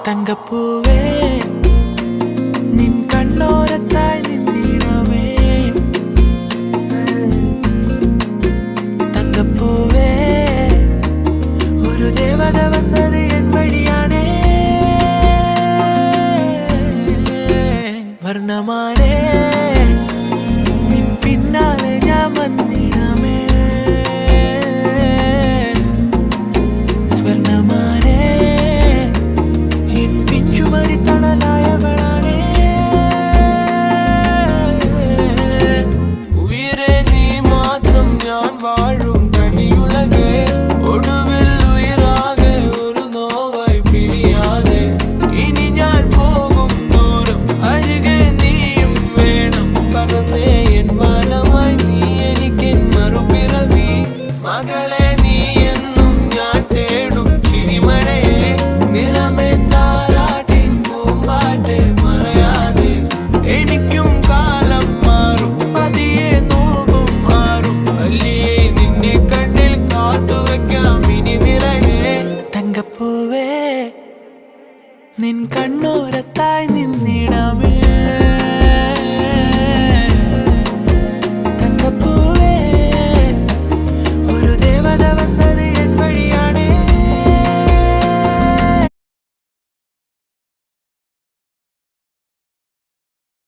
തങ്കപ്പൂവേ നിൻ കണ്ണോരത്തായി നിന്നിടമേ തങ്കപ്പൂവേ ഒരു ദേവത വന്നത് എൻ വഴിയാണേ വർണ്ണമാനേ നിൻ പിന്നാലെ ഞാൻ വന്നിടമേ സ്വർണ്ണമാനേ എൻ പിഞ്ചുമണി തണലായവളാണേ ഉയരെ നീ മാത്രം ഞാൻ വാഴും തനിയുലകേ ഒടുവിൽ ഉയരാകെ ഒരു നോവായി പിരിയാതെ ഇനി ഞാൻ പോകും ദൂരം അരികെ നീയും വേണം പറന്നേ എൻ മാനമായി നീ എനിക്കെൻ മറുപിറവി മകളെ നീ എന്നും ഞാൻ തേടും ചിരിമഴയെ നിറമേ താരാട്ടിൻ പൂമ്പാറ്റെ മറയാതെ എനിക്കും കാലം മാറും പതിയെ നോവും മാറും അല്ലിയെ നിന്നെ കണ്ണിൽ കാത്തുവെക്കാം ഇനി നിറയെ തങ്കപ്പൂവേ നിൻ കണ്ണോരത്തായി നിന്നിടമേ